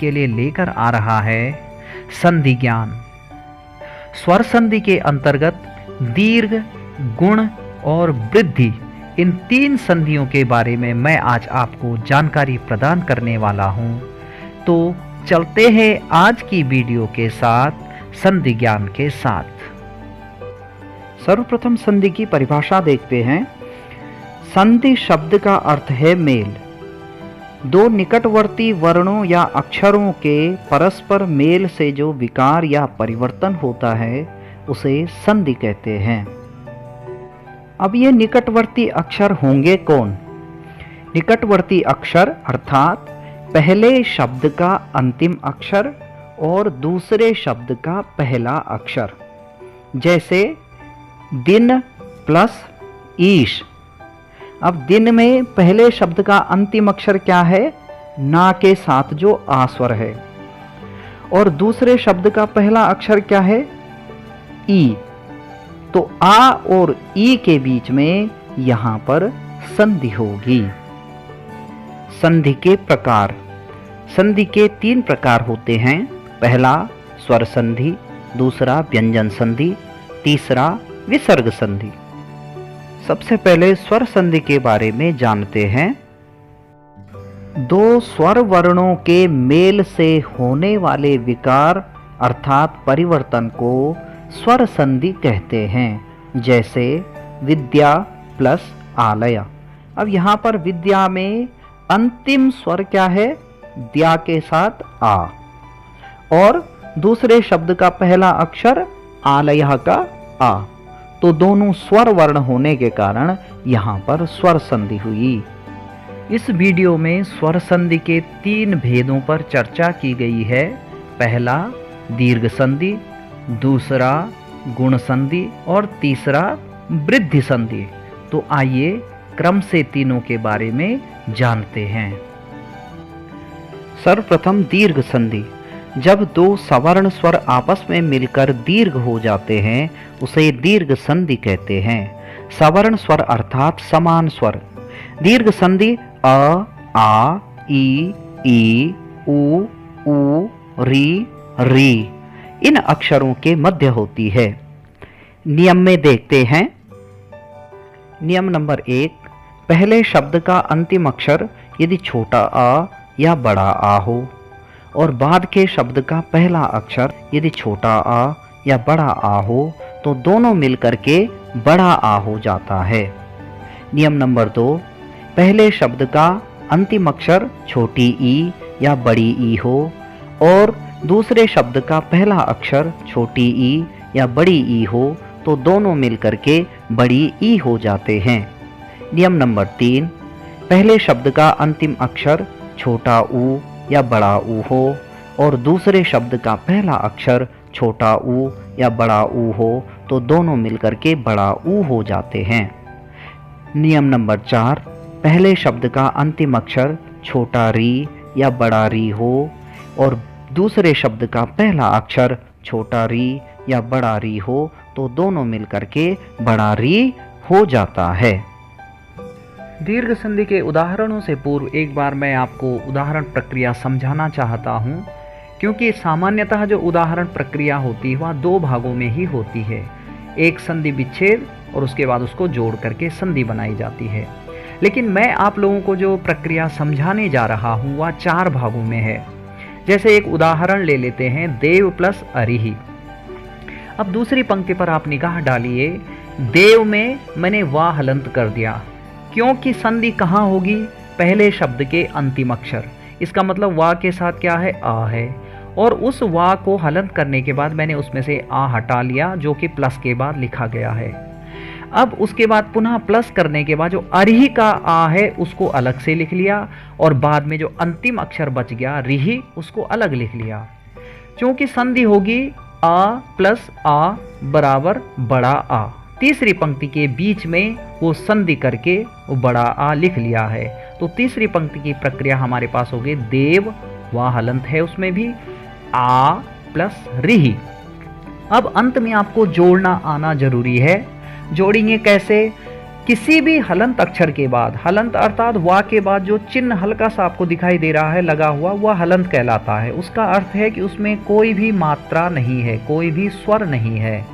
आपके लिए लेकर आ रहा है संधि ज्ञान। स्वर संधि के अंतर्गत दीर्घ, गुण और वृद्धि, इन 3 संधियों के बारे में मैं आज आपको जानकारी प्रदान करने वाला हूं। तो चलते हैं आज की वीडियो के साथ संधि ज्ञान के साथ। सर्वप्रथम संधि की परिभाषा देखते हैं। संधि शब्द का अर्थ है मेल। 2 निकटवर्ती वर्णों या अक्षरों के परस्पर मेल से जो विकार या परिवर्तन होता है उसे संधि कहते हैं। अब ये निकटवर्ती अक्षर होंगे कौन? निकटवर्ती अक्षर अर्थात पहले शब्द का अंतिम अक्षर और दूसरे शब्द का पहला अक्षर। जैसे दिन प्लस ईश। अब दिन में पहले शब्द का अंतिम अक्षर क्या है? ना के साथ जो आ स्वर है। और दूसरे शब्द का पहला अक्षर क्या है? ई। तो आ और ई के बीच में यहां पर संधि होगी। संधि के प्रकार। संधि के 3 प्रकार होते हैं। पहला स्वर संधि, दूसरा व्यंजन संधि, तीसरा विसर्ग संधि। सबसे पहले स्वर संधि के बारे में जानते हैं। 2 स्वर वर्णों के मेल से होने वाले विकार अर्थात परिवर्तन को स्वर संधि कहते हैं। जैसे विद्या प्लस आलय। अब यहाँ पर विद्या में अंतिम स्वर क्या है? द्या के साथ आ। और दूसरे शब्द का पहला अक्षर आलय का आ। तो दोनों स्वर वर्ण होने के कारण यहाँ पर स्वर संधि हुई। इस वीडियो में स्वर संधि के 3 भेदों पर चर्चा की गई है। पहला दीर्घ संधि, दूसरा गुण संधि और तीसरा वृद्धि संधि। तो आइए क्रम से तीनों के बारे में जानते हैं। सर्वप्रथम दीर्घ संधि। जब 2 सवर्ण स्वर आपस में मिलकर दीर्घ हो जाते हैं उसे दीर्घ संधि कहते हैं। सवर्ण स्वर अर्थात समान स्वर। दीर्घ संधि अ, आ, ई, उ, री, री इन अक्षरों के मध्य होती है। नियम में देखते हैं। नियम नंबर 1, पहले शब्द का अंतिम अक्षर यदि छोटा आ या बड़ा आ हो और बाद के शब्द का पहला अक्षर यदि छोटा आ या बड़ा आ हो तो दोनों मिलकर के बड़ा आ हो जाता है। नियम नंबर 2, पहले शब्द का अंतिम अक्षर छोटी ई या बड़ी ई हो और दूसरे शब्द का पहला अक्षर छोटी ई या बड़ी ई हो तो दोनों मिलकर के बड़ी ई हो जाते हैं। नियम नंबर 3, पहले शब्द का अंतिम अक्षर छोटा ऊ या बड़ा ऊ हो और दूसरे शब्द का पहला अक्षर छोटा ऊ या बड़ा ऊ हो तो दोनों मिलकर के बड़ा ऊ हो जाते हैं। नियम नंबर 4, पहले शब्द का अंतिम अक्षर छोटा री या बड़ा री हो और दूसरे शब्द का पहला अक्षर छोटा री या बड़ा री हो तो दोनों मिलकर के बड़ा री हो जाता है। दीर्घ संधि के उदाहरणों से पूर्व एक बार मैं आपको उदाहरण प्रक्रिया समझाना चाहता हूँ, क्योंकि सामान्यतः जो उदाहरण प्रक्रिया होती है वह 2 भागों में ही होती है। एक संधि विच्छेद और उसके बाद उसको जोड़ करके संधि बनाई जाती है। लेकिन मैं आप लोगों को जो प्रक्रिया समझाने जा रहा हूँ वह 4 भागों में है। जैसे एक उदाहरण ले लेते हैं, देव प्लस अरिही। अब दूसरी पंक्ति पर आप निगाह डालिए। देव में मैंने वाह हलंत कर दिया, क्योंकि संधि कहाँ होगी? पहले शब्द के अंतिम अक्षर। इसका मतलब वाह के साथ क्या है? आ है। और उस वाह को हलंत करने के बाद मैंने उसमें से आ हटा लिया, जो कि प्लस के बाद लिखा गया है। अब उसके बाद पुनः प्लस करने के बाद जो अरिही का आ है उसको अलग से लिख लिया और बाद में जो अंतिम अक्षर बच गया रिही, उसको अलग लिख लिया। क्योंकि संधि होगी आ प्लस आ बराबर बड़ा आ। तीसरी पंक्ति के बीच में वो संधि करके वो बड़ा आ लिख लिया है। तो तीसरी पंक्ति की प्रक्रिया हमारे पास होगी देव, वह हलंत है उसमें भी, आ प्लस रिही। अब अंत में आपको जोड़ना आना जरूरी है। जोड़ेंगे कैसे? किसी भी हलंत अक्षर के बाद, हलंत अर्थात वा के बाद जो चिन्ह हल्का सा आपको दिखाई दे रहा है लगा हुआ, वह हलंत कहलाता है। उसका अर्थ है कि उसमें कोई भी मात्रा नहीं है, कोई भी स्वर नहीं है।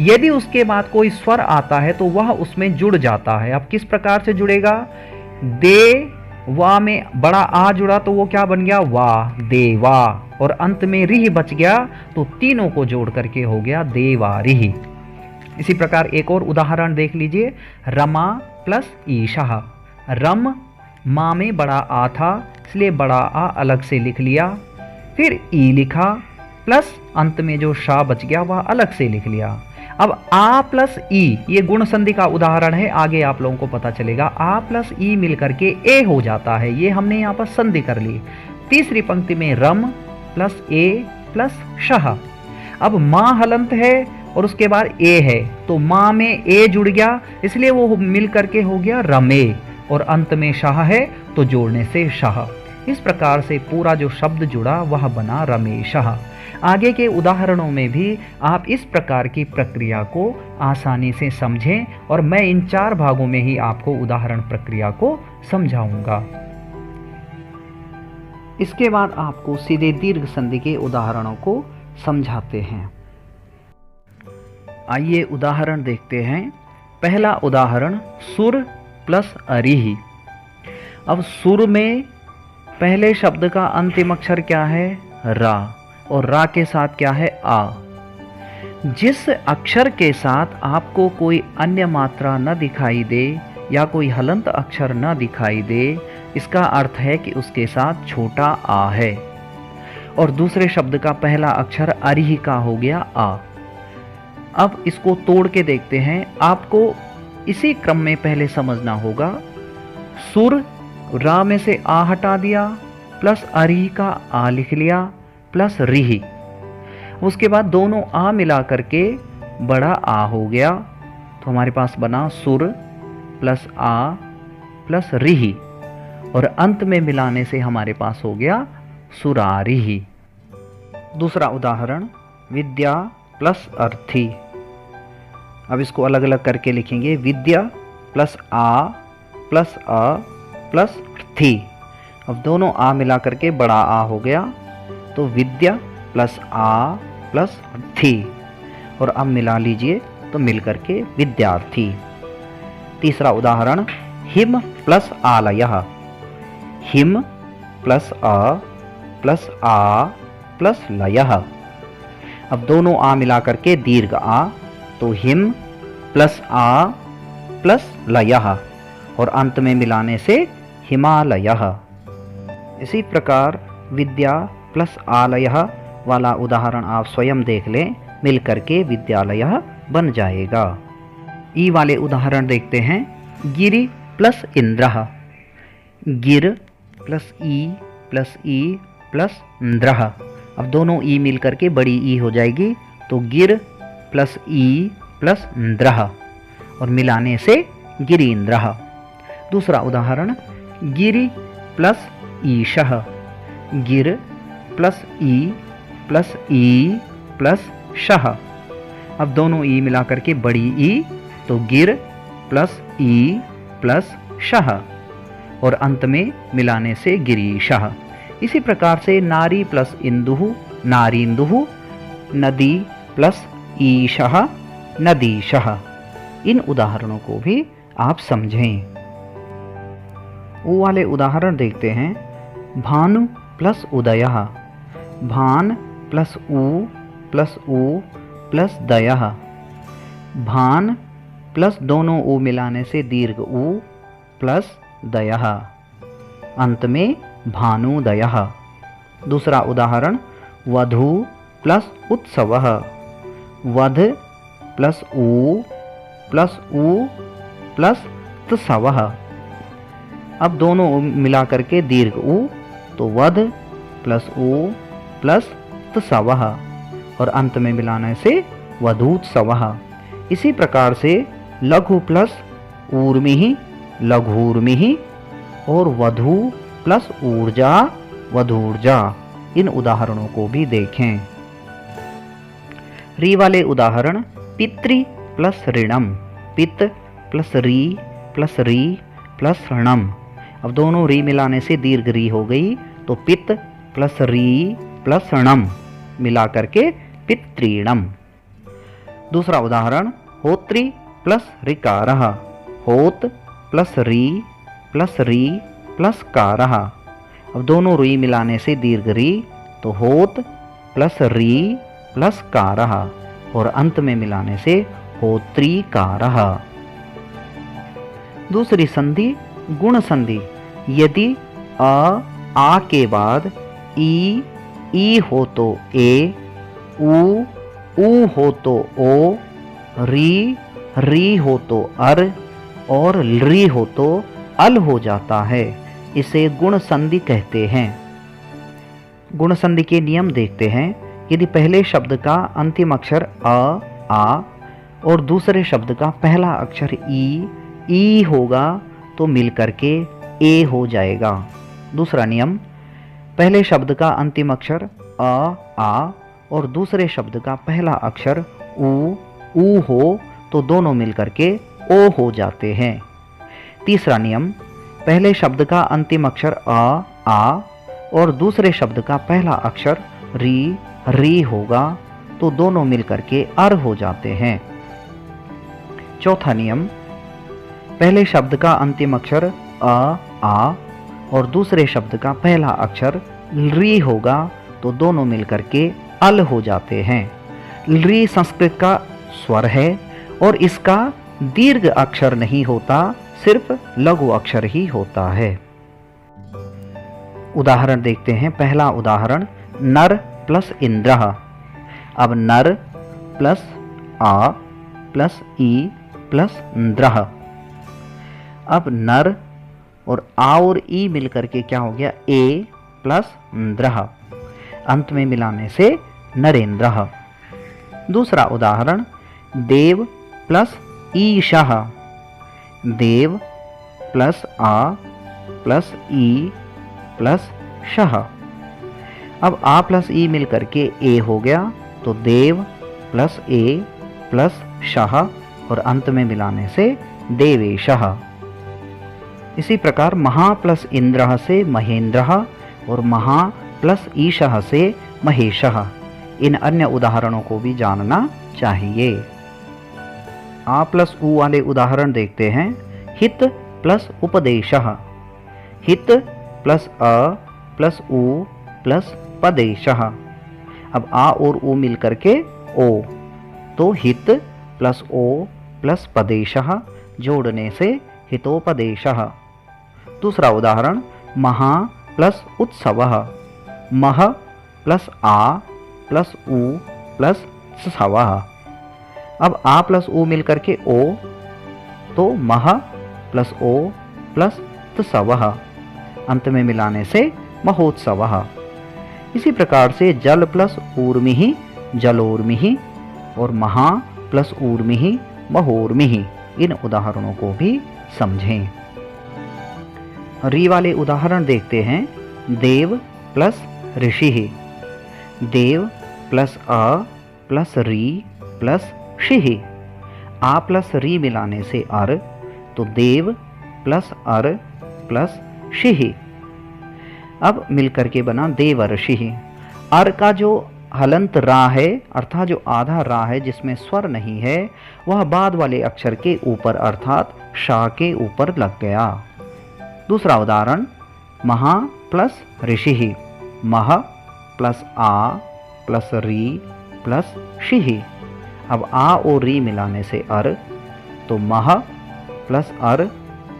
यदि उसके बाद कोई स्वर आता है तो वह उसमें जुड़ जाता है। अब किस प्रकार से जुड़ेगा? दे वा में बड़ा आ जुड़ा तो वो क्या बन गया? वा, देवा। और अंत में रिह बच गया तो तीनों को जोड़ करके हो गया देवारिह। इसी प्रकार एक और उदाहरण देख लीजिए, रमा प्लस ईशा। रम माँ में बड़ा आ था इसलिए बड़ा आ अलग से लिख लिया, फिर ई लिखा प्लस अंत में जो शा बच गया वह अलग से लिख लिया। अब आ प्लस ई, ये गुण संधि का उदाहरण है, आगे आप लोगों को पता चलेगा। आ प्लस ई मिलकर के ए हो जाता है, ये हमने यहाँ पर संधि कर ली। तीसरी पंक्ति में रम प्लस ए प्लस शह। अब माँ हलंत है और उसके बाद ए है तो माँ में ए जुड़ गया इसलिए वो मिल करके हो गया रमे, और अंत में शाह है तो जोड़ने से शाह। इस प्रकार से पूरा जो शब्द जुड़ा वह बना रमेशः। आगे के उदाहरणों में भी आप इस प्रकार की प्रक्रिया को आसानी से समझें और मैं इन 4 भागों में ही आपको उदाहरण प्रक्रिया को समझाऊंगा। इसके बाद आपको सीधे दीर्घ संधि के उदाहरणों को समझाते हैं। आइए उदाहरण देखते हैं। पहला उदाहरण सुर प्लस अरिहि। अब सुर में पहले शब्द का अंतिम अक्षर क्या है? रा, और रा के साथ क्या है? आ। जिस अक्षर के साथ आपको कोई अन्य मात्रा न दिखाई दे या कोई हलंत अक्षर न दिखाई दे, इसका अर्थ है कि उसके साथ छोटा आ है। और दूसरे शब्द का पहला अक्षर अरिहि का हो गया आ। अब इसको तोड़ के देखते हैं। आपको इसी क्रम में पहले समझना होगा। सुर, रा में से आ हटा दिया, प्लस अरिहि का आ लिख लिया, प्लस रिहि। उसके बाद दोनों आ मिला करके बड़ा आ हो गया तो हमारे पास बना सुर प्लस आ प्लस रिहि, और अंत में मिलाने से हमारे पास हो गया सुरारिहि। दूसरा उदाहरण विद्या प्लस अर्थी। अब इसको अलग अलग करके लिखेंगे। विद्या प्लस आ प्लस अ प्लस अर्थी। अब दोनों आ मिला करके बड़ा आ हो गया तो विद्या प्लस आ प्लस अर्थी, और अब मिला लीजिए तो मिल करके विद्यार्थी। तीसरा उदाहरण हिम प्लस आलयः। हिम प्लस अ प्लस आ प्लस लयः। अब दोनों आ मिला करके दीर्घ आ तो हिम प्लस आ प्लस लयः, और अंत में मिलाने से हिमालयः। इसी प्रकार विद्या प्लस आलयः वाला उदाहरण आप स्वयं देख लें, मिल करके विद्यालयः बन जाएगा। ई वाले उदाहरण देखते हैं। गिरि प्लस इंद्रः। गिर प्लस ई प्लस इंद्रः। अब दोनों ई मिल करके बड़ी ई हो जाएगी तो गिर प्लस ई प्लस इंद्रः, और मिलाने से गिरीन्द्रः। दूसरा उदाहरण गिरि प्लस ईशः। गिर प्लस ई प्लस शः। अब दोनों ई मिला करके बड़ी ई तो गिर प्लस ई प्लस शः, और अंत में मिलाने से गिरीशः। इसी प्रकार से नारी प्लस इंदुः नारीन्दुः। नदी प्लस ईशः नदीशः। इन उदाहरणों को भी आप समझें। वो वाले उदाहरण देखते हैं। भानु प्लस उदयः। भान प्लस उ प्लस दयः। भान प्लस दोनों उ मिलाने से दीर्घ उ प्लस दयः, अंत में भानुदयः। दूसरा उदाहरण वधू प्लस उत्सवः। वध प्लस उ प्लस त्सवः। अब दोनों मिला करके दीर्घ उ तो वध प्लस उ प्लस त्सवः, और अंत में मिलाने से वधूत्सवः। इसी प्रकार से लघु प्लस ऊर्मिः लघूर्मिः, और वधू प्लस ऊर्जा वधूर्जा। इन उदाहरणों को भी देखें। री वाले उदाहरण पितृ प्लस ऋणम। पित प्लस री प्लस णम। अब दोनों री मिलाने से दीर्घ री हो गई, तो पित्त प्लस री प्लस णम मिला करके पितृणम। दूसरा उदाहरण होत्री प्लस ऋकारः। होत प्लस री प्लस कारः। अब दोनों री मिलाने से दीर्घ री, तो होत प्लस री प्लस कारः, और अंत में मिलाने से होत्रीकारः। दूसरी संधि गुण संधि। यदि आ के बाद ई हो तो ए, ऊ हो तो ओ, री हो तो अर, और री हो तो अल हो जाता है। इसे गुण संधि कहते हैं। गुण संधि के नियम देखते हैं। यदि पहले शब्द का अंतिम अक्षर आ और दूसरे शब्द का पहला अक्षर ई होगा तो मिलकर के ए हो जाएगा। दूसरा नियम, पहले शब्द का अंतिम अक्षर आ और दूसरे शब्द का पहला अक्षर ऊ हो तो दोनों मिलकर के ओ हो जाते हैं। तीसरा नियम, पहले शब्द का अंतिम अक्षर आ और दूसरे शब्द का पहला अक्षर री होगा तो दोनों मिलकर के अर हो जाते हैं। चौथा नियम, पहले शब्द का अंतिम अक्षर आ और दूसरे शब्द का पहला अक्षर री होगा तो दोनों मिलकर के अल हो जाते हैं। री संस्कृत का स्वर है और इसका दीर्घ अक्षर नहीं होता, सिर्फ लघु अक्षर ही होता है। उदाहरण देखते हैं। पहला उदाहरण नर प्लस इंद्रः। अब नर प्लस आ प्लस ई प्लस इंद्रः। अब नर और आ और ई मिलकर के क्या हो गया, ए प्लस इंद्रः। अंत में मिलाने से नरेंद्रः। दूसरा उदाहरण देव प्लस ईशः। देव प्लस आ प्लस ई प्लस शः। अब आ प्लस ई मिलकर के ए हो गया तो देव प्लस ए प्लस शः, और अंत में मिलाने से देवेशः। इसी प्रकार महा प्लस इंद्रः से महेंद्रः और महा प्लस ईशः से महेशः। इन अन्य उदाहरणों को भी जानना चाहिए। आ प्लस ऊ वाले उदाहरण देखते हैं। हित प्लस उपदेशः। हित प्लस अ प्लस ऊ प्लस पदेशः। अब आ और ऊ मिलकर के ओ, तो हित प्लस ओ प्लस पदेशः जोड़ने से हितोपदेशः। दूसरा उदाहरण महा प्लस उत्सवः। मह प्लस आ प्लस ऊ प्लस सवः। अब आ प्लस ऊ मिलकर के ओ, तो मह प्लस ओ प्लस त्सवः। अंत में मिलाने से महोत्सवः। इसी प्रकार से जल प्लस ऊर्मिः जलोर्मिः और महा प्लस ऊर्मिः महोर्मिः। इन उदाहरणों को भी समझें। री वाले उदाहरण देखते हैं। देव प्लस ऋषिः। देव प्लस अ प्लस री प्लस षिः। आ प्लस री मिलाने से अर, तो देव प्लस अर प्लस षिः। अब मिलकर के बना देवर्षिः। अर का जो हलंत रा है, अर्थात जो आधा रा है जिसमें स्वर नहीं है, वह बाद वाले अक्षर के ऊपर अर्थात शा के ऊपर लग गया। दूसरा उदाहरण महा प्लस ऋषिः। मह प्लस आ प्लस री प्लस षिः। अब आ और री मिलाने से अर, तो मह प्लस अर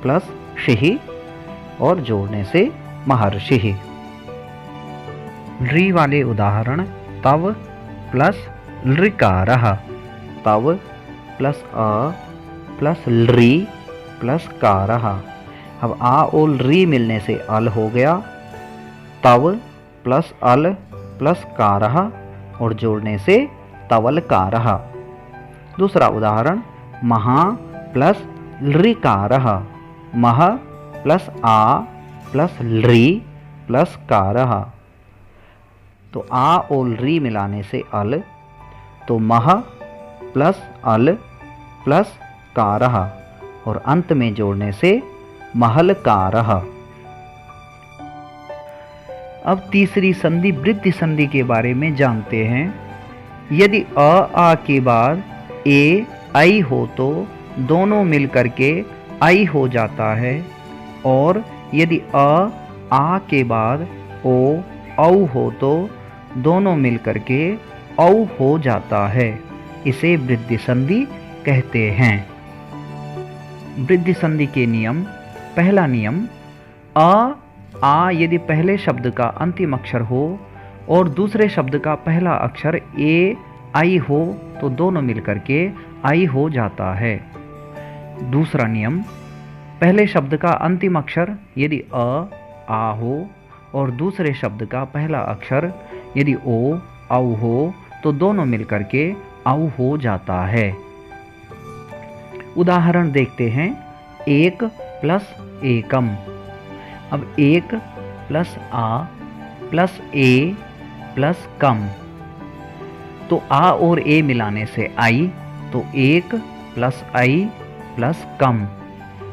प्लस षिः और जोड़ने से महर्षिः। री वाले उदाहरण तव प्लस लृकारः। तव प्लस अ प्लस लृ प्लस कारः। अब आ और री मिलने से अल हो गया। तव प्लस अल प्लस कारः और जोड़ने से तवलकारः। दूसरा उदाहरण महा प्लस लृकारः। मह प्लस आ प्लस लृ प्लस कारः। तो आ और लृ मिलाने से अल, तो मह प्लस अल प्लस कारः और अंत में जोड़ने से महलकारः। अब तीसरी संधि वृद्धि संधि के बारे में जानते हैं। यदि अ आ के बाद ए आई हो तो दोनों मिलकर के आई हो जाता है, और यदि अ आ के बाद ओ औ हो तो दोनों मिलकर के औ हो जाता है। इसे वृद्धि संधि कहते हैं। वृद्धि संधि के नियम। पहला नियम, आ यदि पहले शब्द का अंतिम अक्षर हो और दूसरे शब्द का पहला अक्षर ए आई हो तो दोनों मिलकर के आई हो जाता है। दूसरा नियम, पहले शब्द का अंतिम अक्षर यदि आ हो और दूसरे शब्द का पहला अक्षर यदि ओ औ हो तो दोनों मिलकर के औ हो जाता है। उदाहरण देखते हैं। एक प्लस एकम। अब एक प्लस आ प्लस ए प्लस कम, तो आ और ए मिलाने से आई, तो एक प्लस आई प्लस कम,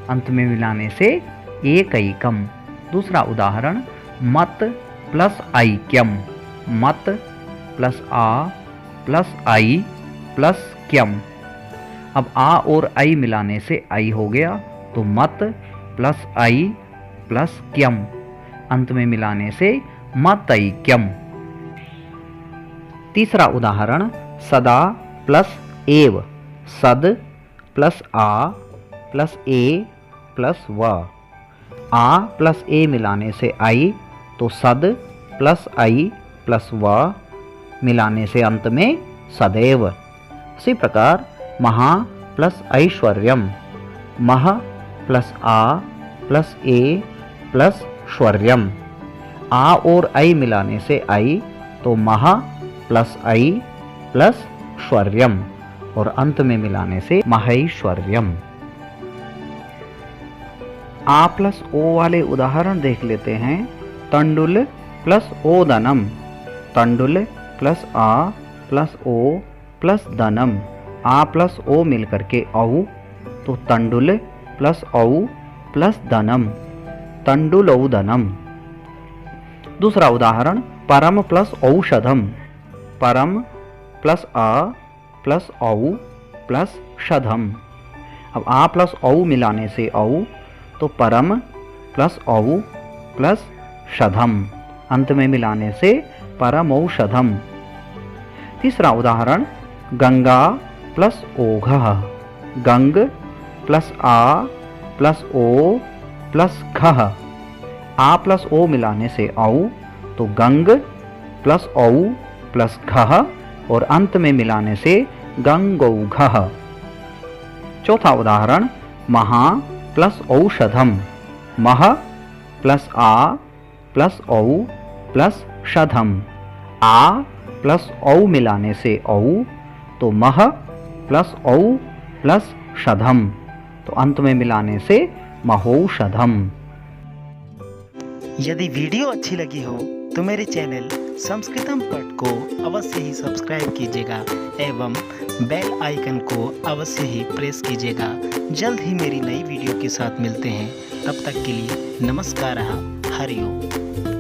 अंत में मिलाने से एक आई कम। दूसरा उदाहरण, मत प्लस आई क्यम। मत प्लस आ प्लस आई प्लस क्यम। अब आ और आई मिलाने से आई हो गया, तो मत प्लस आई प्लस क्यम, अंत में मिलाने से मतैक्यम। तीसरा उदाहरण, सदा प्लस एव। सद प्लस आ प्लस ए प्लस व। आ प्लस ए मिलाने से आई, तो सद प्लस आई प्लस व मिलाने से अंत में सदैव। इसी प्रकार महा प्लस ऐश्वर्यम। मह प्लस आ प्लस ए प्लस श्वर्यम। आ और आई मिलाने से आई, तो महा प्लस आई प्लस श्वर्यम, और अंत में मिलाने से महैश्वर्यम। आ प्लस ओ वाले उदाहरण देख लेते हैं। तंडुल प्लस ओदनम। तंडुल प्लस आ प्लस ओ प्लस दनम। आ प्लस ओ मिलकर के औ, तो तंडुल प्लस औ प्लस दनम, तंडुलौदनम। दूसरा उदाहरण, परम प्लस औषधम। परम प्लस आ प्लस औ प्लस शधम। अब आ प्लस औ मिलाने से औ, तो परम प्लस औ प्लस शधम, अंत में मिलाने से परमौषधम। तीसरा उदाहरण, गंगा प्लस ओघः। गंग प्लस आ प्लस ओ प्लस खः। आ प्लस ओ मिलाने से औ, तो गंग प्लस औ प्लस खः, और अंत में मिलाने से गंगौघः। चौथा उदाहरण, महा प्लस औषधम। मह प्लस आ प्लस औ प्लस शधम। आ प्लस औ मिलाने से औ, तो मह प्लस औ प्लस शधम, तो अंत में मिलाने से महौषधम। यदि वीडियो अच्छी लगी हो तो मेरे चैनल संस्कृतम पठ को अवश्य ही सब्सक्राइब कीजिएगा एवं बेल आइकन को अवश्य ही प्रेस कीजिएगा। जल्द ही मेरी नई वीडियो के साथ मिलते हैं। तब तक के लिए नमस्कार। हरि ओम।